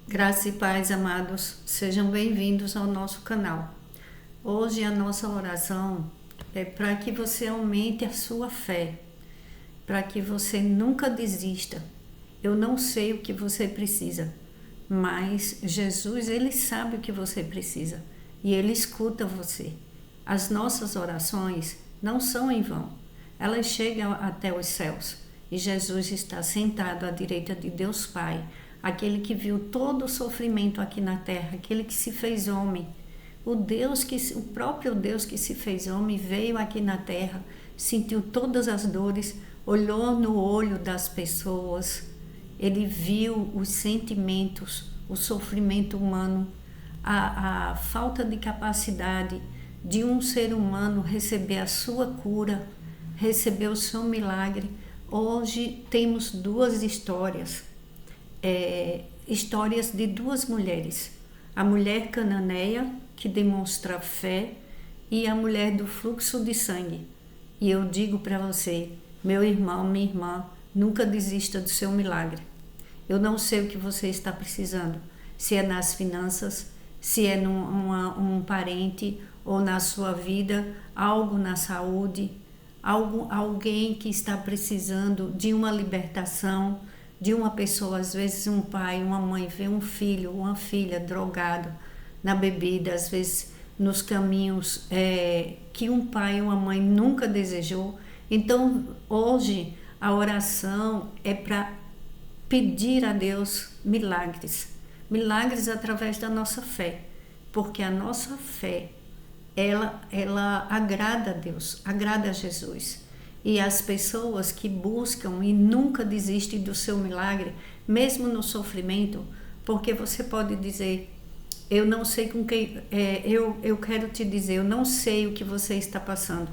Graça e paz, amados, sejam bem-vindos ao nosso canal. Hoje a nossa oração é para que você aumente a sua fé, para que você nunca desista. Eu não sei o que você precisa, mas Jesus, Ele sabe o que você precisa e Ele escuta você. As nossas orações não são em vão, elas chegam até os céus e Jesus está sentado à direita de Deus Pai, aquele que viu todo o sofrimento aqui na terra, aquele que se fez homem, o próprio Deus que se fez homem veio aqui na terra, sentiu todas as dores, olhou no olho das pessoas, ele viu os sentimentos, o sofrimento humano, a falta de capacidade de um ser humano receber a sua cura, receber o seu milagre. Hoje temos duas histórias de duas mulheres, a mulher cananeia que demonstra fé e a mulher do fluxo de sangue. E eu digo para você, meu irmão, minha irmã, nunca desista do seu milagre. Eu não sei o que você está precisando, se é nas finanças, se é um parente ou na sua vida, algo na saúde, alguém que está precisando de uma libertação, de uma pessoa, às vezes um pai, uma mãe vê um filho, uma filha drogado na bebida, às vezes nos caminhos que um pai e uma mãe nunca desejou. Então hoje a oração é para pedir a Deus milagres através da nossa fé, porque a nossa fé ela agrada a Deus, agrada a Jesus. E as pessoas que buscam e nunca desistem do seu milagre, mesmo no sofrimento, porque você pode dizer, eu não sei com quem, eu quero te dizer, eu não sei o que você está passando,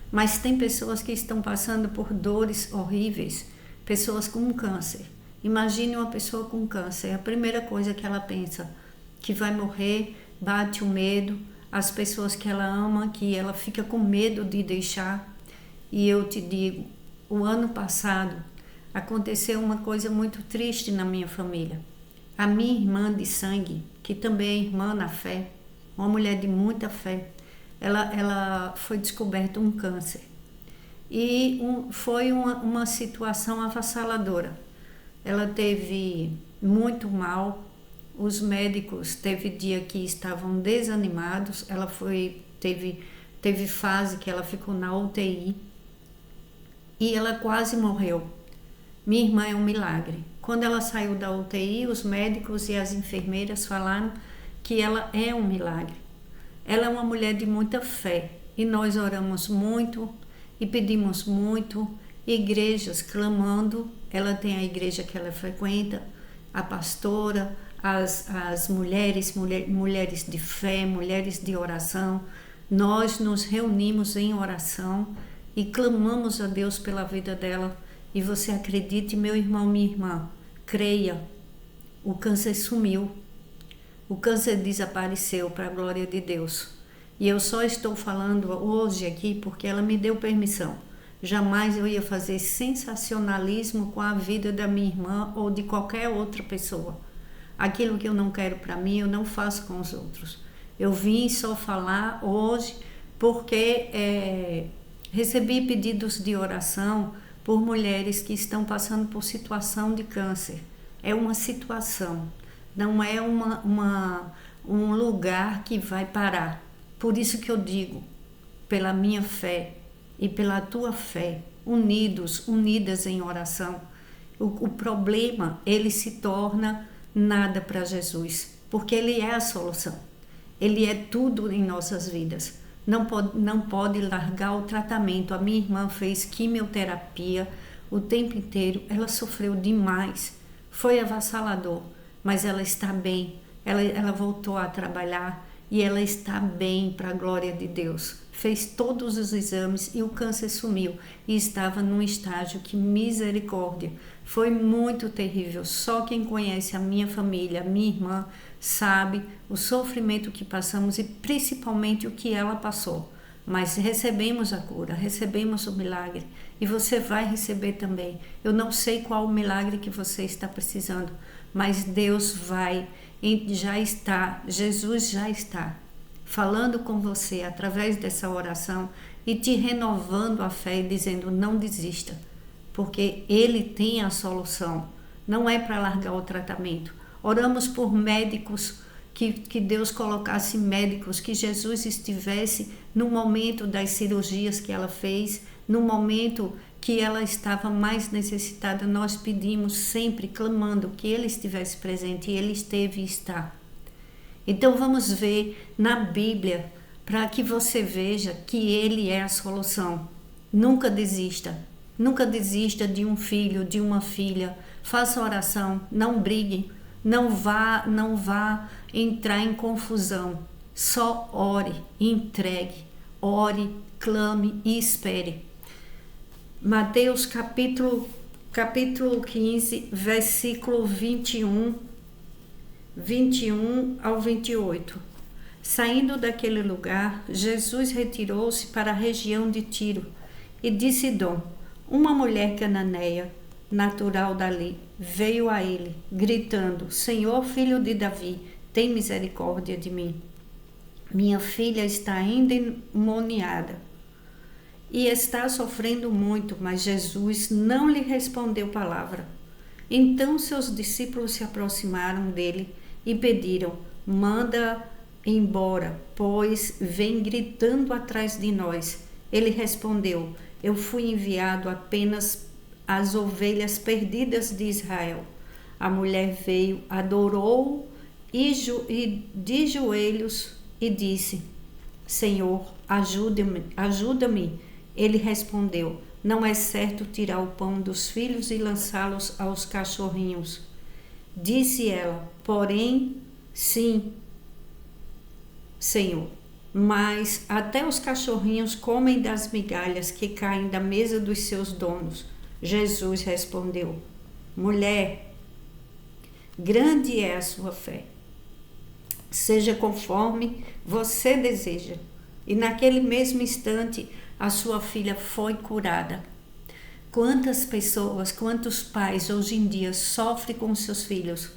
mas tem pessoas que estão passando por dores horríveis, pessoas com câncer. Imagine uma pessoa com câncer, a primeira coisa que ela pensa, que vai morrer, bate o medo, as pessoas que ela ama, que ela fica com medo de deixar. E eu te digo, o ano passado aconteceu uma coisa muito triste na minha família. A minha irmã de sangue, que também é irmã na fé, uma mulher de muita fé, ela foi descoberto um câncer. E foi uma situação avassaladora. Ela teve muito mal, os médicos teve dia que estavam desanimados, ela teve fase que ela ficou na UTI, e ela quase morreu. Minha irmã é um milagre. Quando ela saiu da UTI, os médicos e as enfermeiras falaram que ela é um milagre. Ela é uma mulher de muita fé e nós oramos muito e pedimos muito, igrejas clamando. Ela tem a igreja que ela frequenta, a pastora, as mulheres de fé, mulheres de oração. Nós nos reunimos em oração e clamamos a Deus pela vida dela. E você acredite, meu irmão, minha irmã, creia, o câncer sumiu, o câncer desapareceu para a glória de Deus. E eu só estou falando hoje aqui porque ela me deu permissão. Jamais eu ia fazer sensacionalismo com a vida da minha irmã ou de qualquer outra pessoa. Aquilo que eu não quero para mim, eu não faço com os outros. Eu vim só falar hoje porque recebi pedidos de oração por mulheres que estão passando por situação de câncer. É uma situação, não é um lugar que vai parar. Por isso que eu digo, pela minha fé e pela tua fé, unidas em oração, o problema, ele se torna nada para Jesus, porque Ele é a solução. Ele é tudo em nossas vidas. Não pode largar o tratamento. A minha irmã fez quimioterapia o tempo inteiro. Ela sofreu demais. Foi avassalador, mas ela está bem. Ela voltou a trabalhar e ela está bem para a glória de Deus. Fez todos os exames e o câncer sumiu. E estava num estágio que, misericórdia, foi muito terrível. Só quem conhece a minha família, a minha irmã, sabe o sofrimento que passamos e principalmente o que ela passou. Mas recebemos a cura, recebemos o milagre e você vai receber também. Eu não sei qual o milagre que você está precisando, mas Deus vai já está, Jesus já está falando com você através dessa oração e te renovando a fé e dizendo: não desista, porque Ele tem a solução. Não é para largar o tratamento. Oramos por médicos, que Deus colocasse médicos, que Jesus estivesse no momento das cirurgias que ela fez, no momento que ela estava mais necessitada. Nós pedimos sempre, clamando que Ele estivesse presente, e Ele esteve e está. Então vamos ver na Bíblia, para que você veja que Ele é a solução. Nunca desista. Nunca desista de um filho, de uma filha. Faça oração, não brigue, não vá entrar em confusão. Só ore, entregue, ore, clame e espere. Mateus capítulo 15, versículo 21 ao 28. Saindo daquele lugar, Jesus retirou-se para a região de Tiro e de Sidom. Uma mulher cananeia, natural dali, veio a ele, gritando: Senhor, filho de Davi, tem misericórdia de mim. Minha filha está endemoniada e está sofrendo muito. Mas Jesus não lhe respondeu palavra. Então seus discípulos se aproximaram dele e pediram: manda embora, pois vem gritando atrás de nós. Ele respondeu: eu fui enviado apenas às ovelhas perdidas de Israel. A mulher veio, adorou e de joelhos e disse: Senhor, ajuda-me. Ele respondeu: não é certo tirar o pão dos filhos e lançá-los aos cachorrinhos. Disse ela: porém, sim, Senhor, mas até os cachorrinhos comem das migalhas que caem da mesa dos seus donos. Jesus respondeu: mulher, grande é a sua fé. Seja conforme você deseja. E naquele mesmo instante, a sua filha foi curada. Quantas pessoas, quantos pais hoje em dia sofrem com seus filhos,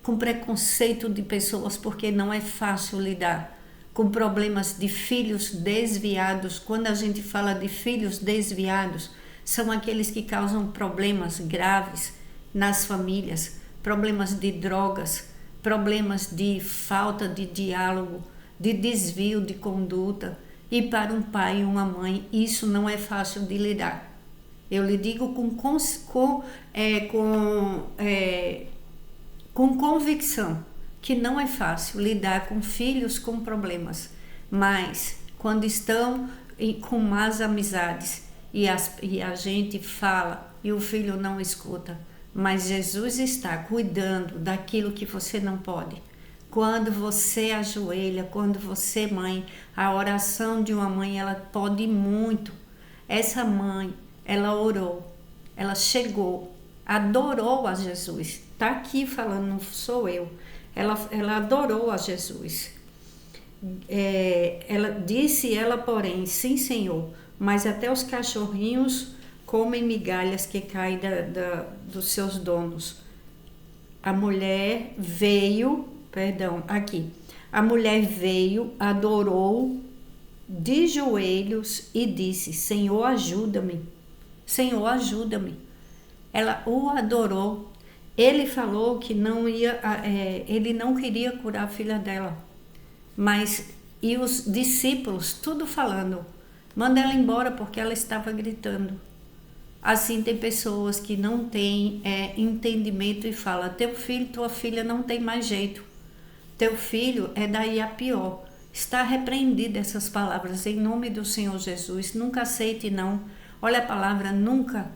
com preconceito de pessoas, porque não é fácil lidar com problemas de filhos desviados. Quando a gente fala de filhos desviados, são aqueles que causam problemas graves nas famílias, problemas de drogas, problemas de falta de diálogo, de desvio de conduta. E para um pai e uma mãe, isso não é fácil de lidar. Eu lhe digo com convicção que não é fácil lidar com filhos com problemas, mas quando estão com más amizades e a gente fala e o filho não escuta, mas Jesus está cuidando daquilo que você não pode. Quando você ajoelha, quando você, mãe, a oração de uma mãe, ela pode muito. Essa mãe, ela orou, ela chegou, adorou a Jesus. Está aqui falando, não sou eu. Ela adorou a Jesus. Ela disse, porém, sim, Senhor, mas até os cachorrinhos comem migalhas que caem dos seus donos. A mulher veio, a mulher veio, adorou de joelhos e disse: Senhor, ajuda-me. Senhor, ajuda-me. Ela o adorou. Ele falou que ele não queria curar a filha dela. E os discípulos, tudo falando: manda ela embora, porque ela estava gritando. Assim, tem pessoas que não têm entendimento e falam: teu filho, tua filha não tem mais jeito. Teu filho é daí a pior. Está repreendido essas palavras em nome do Senhor Jesus. Nunca aceite não. Olha a palavra nunca.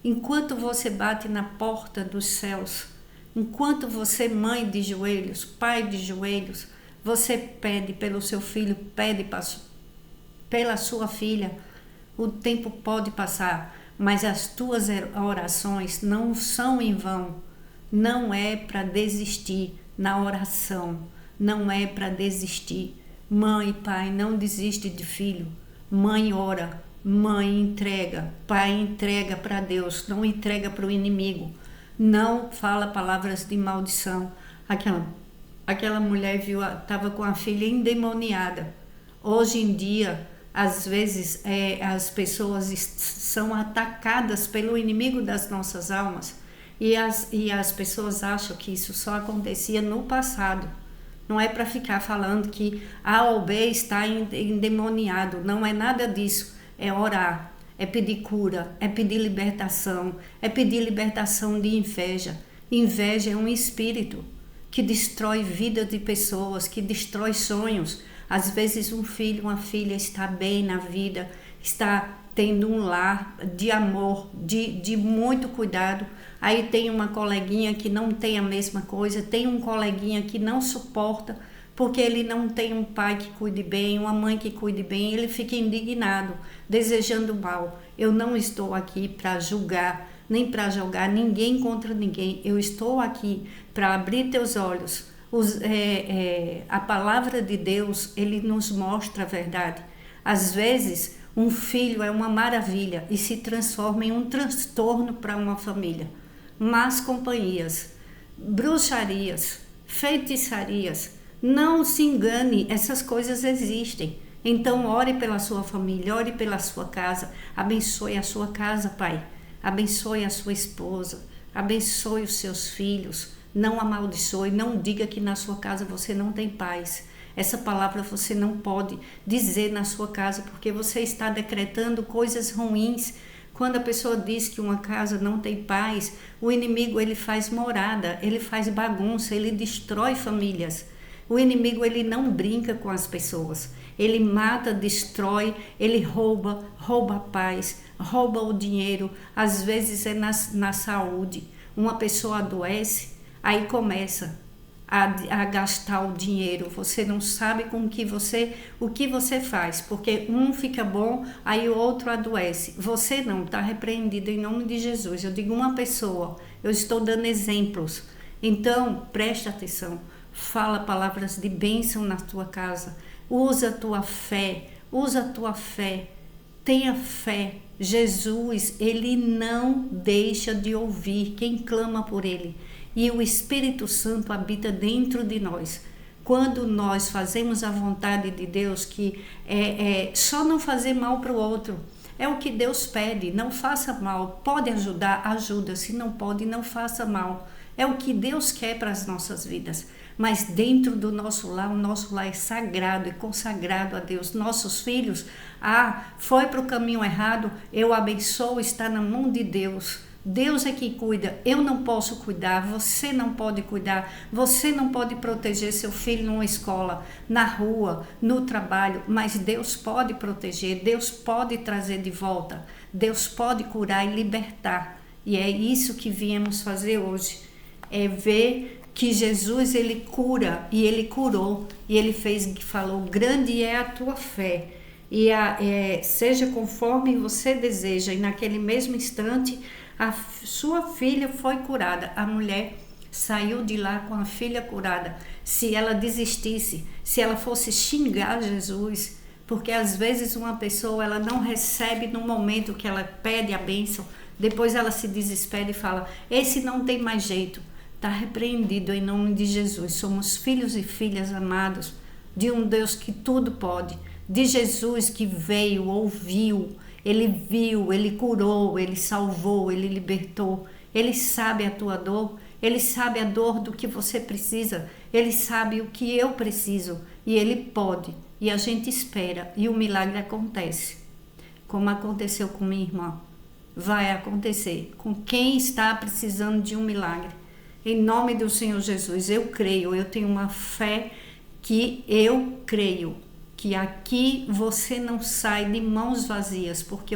Enquanto você bate na porta dos céus, enquanto você, mãe de joelhos, pai de joelhos, você pede pelo seu filho, pede pela sua filha, o tempo pode passar, mas as tuas orações não são em vão. Não é para desistir na oração, não é para desistir. Mãe e pai, não desiste de filho. Mãe ora, mãe entrega, pai entrega para Deus, não entrega para o inimigo. Não fala palavras de maldição. aquela mulher estava com a filha endemoniada. Hoje em dia, às vezes, as pessoas são atacadas pelo inimigo das nossas almas e as pessoas acham que isso só acontecia no passado. Não é para ficar falando que A ou B está endemoniado. Não é nada disso. É orar, é pedir cura, é pedir libertação de inveja. Inveja é um espírito que destrói vida de pessoas, que destrói sonhos. Às vezes um filho, uma filha está bem na vida, está tendo um lar de amor, de muito cuidado. Aí tem uma coleguinha que não tem a mesma coisa, tem um coleguinha que não suporta, porque ele não tem um pai que cuide bem, uma mãe que cuide bem, ele fica indignado, desejando mal. Eu não estou aqui para julgar, nem para jogar ninguém contra ninguém. Eu estou aqui para abrir teus olhos. A palavra de Deus, ele nos mostra a verdade. Às vezes, um filho é uma maravilha e se transforma em um transtorno para uma família. Más companhias, bruxarias, feitiçarias. Não se engane, essas coisas existem. Então, ore pela sua família, ore pela sua casa. Abençoe a sua casa, Pai. Abençoe a sua esposa. Abençoe os seus filhos. Não amaldiçoe, não diga que na sua casa você não tem paz. Essa palavra você não pode dizer na sua casa, porque você está decretando coisas ruins. Quando a pessoa diz que uma casa não tem paz, o inimigo ele faz morada, ele faz bagunça, ele destrói famílias. O inimigo ele não brinca com as pessoas. Ele mata, destrói, ele rouba a paz, rouba o dinheiro. Às vezes é na saúde. Uma pessoa adoece, aí começa a gastar o dinheiro. Você não sabe o que você faz, porque um fica bom, aí o outro adoece. Você não, está repreendido em nome de Jesus. Eu digo uma pessoa, eu estou dando exemplos. Então, preste atenção, fala palavras de bênção na tua casa, usa a tua fé, tenha fé. Jesus, ele não deixa de ouvir quem clama por ele. E o Espírito Santo habita dentro de nós. Quando nós fazemos a vontade de Deus, que é só não fazer mal para o outro, é o que Deus pede, não faça mal. Pode ajudar, ajuda, se não pode, não faça mal. É o que Deus quer para as nossas vidas. Mas dentro do nosso lar, o nosso lar é sagrado e consagrado a Deus. Nossos filhos, foi para o caminho errado, eu abençoo, está na mão de Deus. Deus é que cuida, eu não posso cuidar, você não pode cuidar, você não pode proteger seu filho numa escola, na rua, no trabalho, mas Deus pode proteger, Deus pode trazer de volta, Deus pode curar e libertar. E é isso que viemos fazer hoje, é ver que Jesus ele cura e ele curou e ele falou, grande é a tua fé e seja conforme você deseja. E naquele mesmo instante a sua filha foi curada. A mulher saiu de lá com a filha curada. Se ela desistisse, se ela fosse xingar Jesus, porque às vezes uma pessoa ela não recebe no momento que ela pede a bênção, depois ela se desespera e fala, esse não tem mais jeito. Está repreendido em nome de Jesus. Somos filhos e filhas amados de um Deus que tudo pode, de Jesus que veio, ouviu, ele viu, ele curou, ele salvou, ele libertou. Ele sabe a tua dor, ele sabe a dor do que você precisa, ele sabe o que eu preciso e ele pode. E a gente espera e o milagre acontece. Como aconteceu com minha irmã, vai acontecer com quem está precisando de um milagre. Em nome do Senhor Jesus, eu creio, eu tenho uma fé que eu creio que aqui você não sai de mãos vazias, porque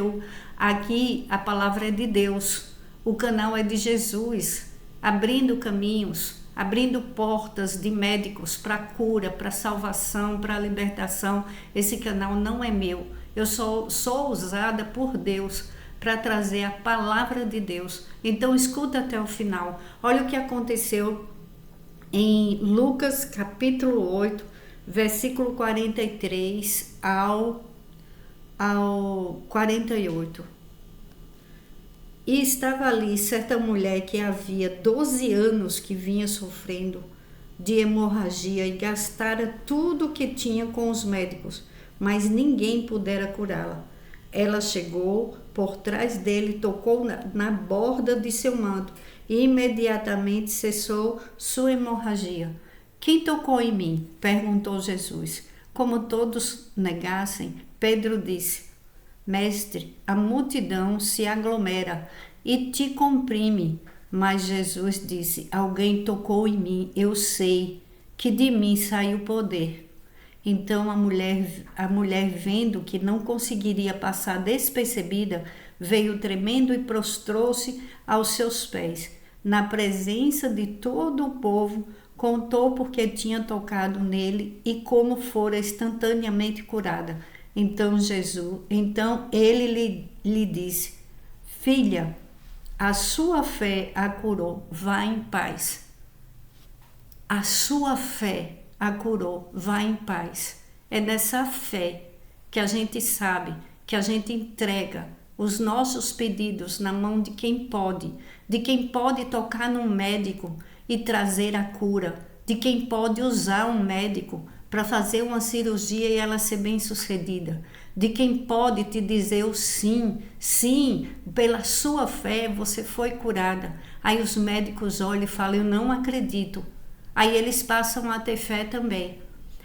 aqui a palavra é de Deus, o canal é de Jesus, abrindo caminhos, abrindo portas de médicos para cura, para salvação, para libertação. Esse canal não é meu, eu sou usada por Deus para trazer a palavra de Deus. Então escuta até o final. Olha o que aconteceu em Lucas capítulo 8, versículo 43 ao 48. E estava ali certa mulher que havia 12 anos que vinha sofrendo de hemorragia e gastara tudo o que tinha com os médicos, mas ninguém pudera curá-la. Ela chegou por trás dele, tocou na borda de seu manto e imediatamente cessou sua hemorragia. Quem tocou em mim? Perguntou Jesus. Como todos negassem, Pedro disse: Mestre, a multidão se aglomera e te comprime. Mas Jesus disse: Alguém tocou em mim, eu sei que de mim saiu poder. Então a mulher, vendo que não conseguiria passar despercebida, veio tremendo e prostrou-se aos seus pés. Na presença de todo o povo, contou porque tinha tocado nele e como fora instantaneamente curada. Então ele lhe disse: Filha, a sua fé a curou, vá em paz. A sua fé a curou, vá em paz. É dessa fé que a gente sabe, que a gente entrega os nossos pedidos na mão de quem pode tocar num médico e trazer a cura, de quem pode usar um médico para fazer uma cirurgia e ela ser bem sucedida, de quem pode te dizer o sim, sim, pela sua fé você foi curada. Aí os médicos olham e falam: eu não acredito. Aí eles passam a ter fé também.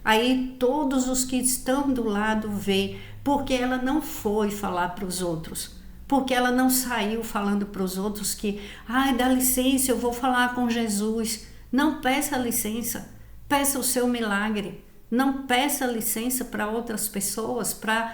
Aí todos os que estão do lado veem, porque ela não foi falar para os outros, porque ela não saiu falando para os outros que, dá licença, eu vou falar com Jesus. Não peça licença, peça o seu milagre. Não peça licença para outras pessoas para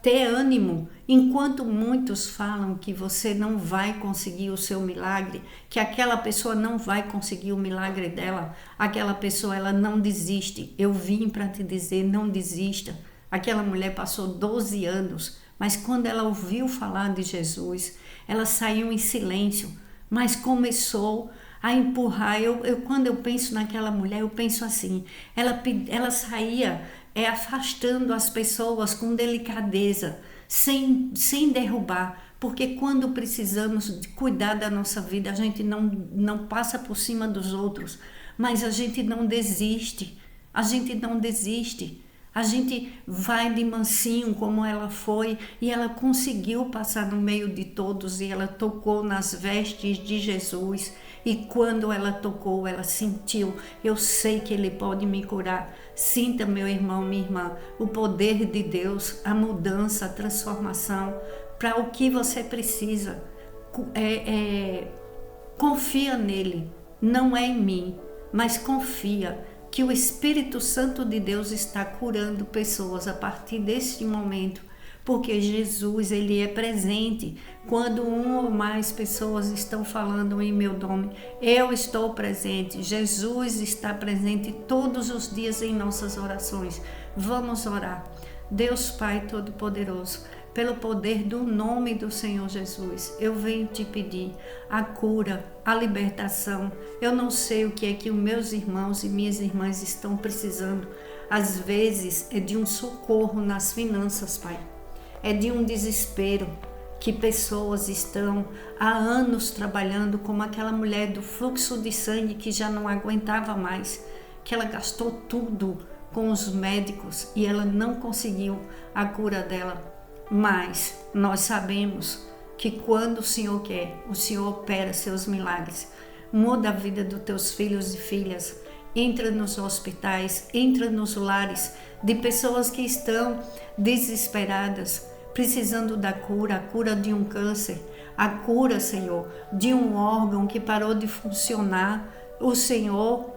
ter ânimo, enquanto muitos falam que você não vai conseguir o seu milagre, que aquela pessoa não vai conseguir o milagre dela, aquela pessoa ela não desiste. Eu vim para te dizer, não desista. Aquela mulher passou 12 anos, mas quando ela ouviu falar de Jesus, ela saiu em silêncio, mas começou a empurrar. Quando eu penso naquela mulher, eu penso assim, ela saía afastando as pessoas com delicadeza, sem derrubar, porque quando precisamos de cuidar da nossa vida, a gente não passa por cima dos outros, mas a gente não desiste, a gente vai de mansinho como ela foi, e ela conseguiu passar no meio de todos, e ela tocou nas vestes de Jesus, e quando ela tocou, ela sentiu: eu sei que Ele pode me curar. Sinta, meu irmão, minha irmã, o poder de Deus, a mudança, a transformação, para o que você precisa. Confia nele, não é em mim, mas confia que o Espírito Santo de Deus está curando pessoas a partir deste momento, porque Jesus, ele é presente. Quando um ou mais pessoas estão falando em meu nome, eu estou presente. Jesus está presente todos os dias em nossas orações. Vamos orar. Deus Pai Todo-Poderoso, pelo poder do nome do Senhor Jesus, eu venho te pedir a cura, a libertação. Eu não sei o que é que os meus irmãos e minhas irmãs estão precisando. Às vezes é de um socorro nas finanças, Pai. É de um desespero que pessoas estão há anos trabalhando, como aquela mulher do fluxo de sangue que já não aguentava mais, que ela gastou tudo com os médicos e ela não conseguiu a cura dela. Mas nós sabemos que quando o Senhor quer, o Senhor opera seus milagres. Muda a vida dos teus filhos e filhas. Entra nos hospitais, entra nos lares de pessoas que estão desesperadas, precisando da cura, a cura de um câncer, a cura, Senhor, de um órgão que parou de funcionar. O Senhor,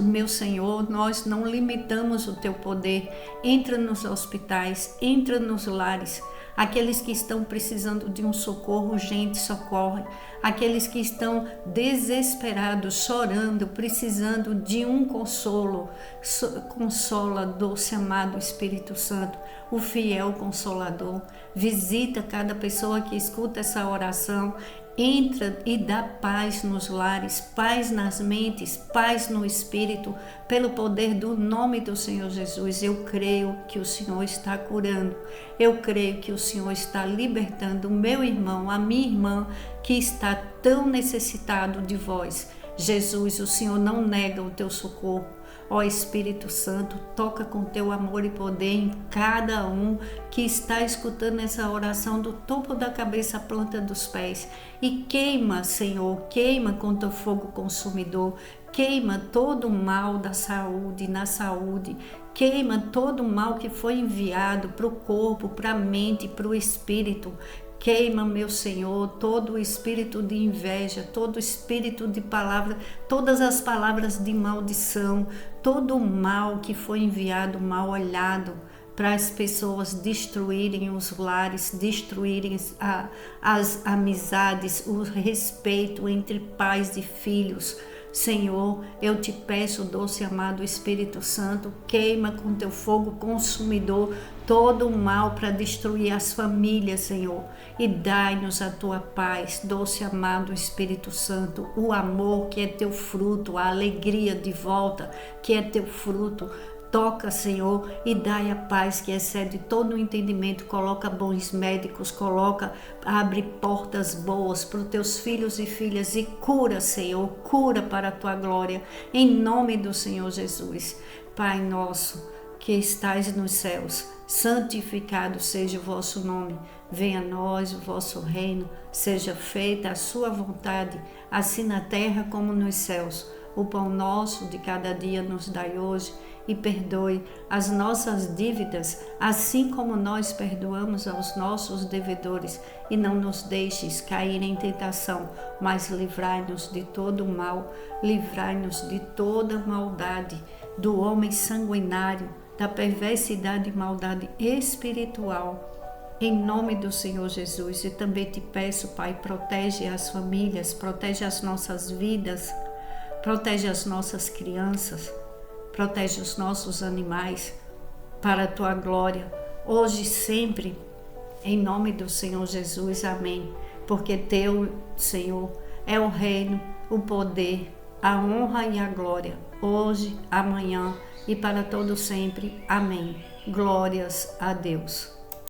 meu Senhor, nós não limitamos o teu poder. Entra nos hospitais, entra nos lares. Aqueles que estão precisando de um socorro urgente, socorre. Aqueles que estão desesperados, chorando, precisando de um consolo, consola, doce amado Espírito Santo, o fiel Consolador. Visita cada pessoa que escuta essa oração. Entra e dá paz nos lares, paz nas mentes, paz no espírito, pelo poder do nome do Senhor Jesus. Eu creio que o Senhor está curando, eu creio que o Senhor está libertando o meu irmão, a minha irmã, que está tão necessitado de vós. Jesus, o Senhor não nega o teu socorro. Ó Espírito Santo, toca com teu amor e poder em cada um que está escutando essa oração do topo da cabeça à planta dos pés. E queima, Senhor, queima com teu fogo consumidor. Queima todo o mal da saúde, na saúde. Queima todo o mal que foi enviado para o corpo, para a mente, para o espírito. Queima, meu Senhor, todo o espírito de inveja, todo o espírito de palavra, todas as palavras de maldição, todo o mal que foi enviado, mal olhado, para as pessoas destruírem os lares, destruírem as amizades, o respeito entre pais e filhos. Senhor, eu te peço, doce e amado Espírito Santo, queima com teu fogo consumidor todo o mal para destruir as famílias, Senhor, e dai-nos a tua paz, doce e amado Espírito Santo, o amor que é teu fruto, a alegria de volta que é teu fruto. Toca, Senhor, e dai a paz que excede todo o entendimento. Coloca bons médicos, abre portas boas para os teus filhos e filhas e cura, Senhor, cura para a tua glória, em nome do Senhor Jesus. Pai nosso, que estais nos céus, santificado seja o vosso nome. Venha a nós o vosso reino, seja feita a sua vontade, assim na terra como nos céus. O pão nosso de cada dia nos dai hoje, e perdoe as nossas dívidas, assim como nós perdoamos aos nossos devedores. E não nos deixes cair em tentação, mas livrai-nos de todo o mal, livrai-nos de toda maldade, do homem sanguinário, da perversidade e maldade espiritual. Em nome do Senhor Jesus, e também te peço, Pai, protege as famílias, protege as nossas vidas, protege as nossas crianças, protege os nossos animais, para a tua glória, hoje e sempre, em nome do Senhor Jesus, amém. Porque teu, Senhor, é o reino, o poder, a honra e a glória, hoje, amanhã e para todo sempre, amém. Glórias a Deus.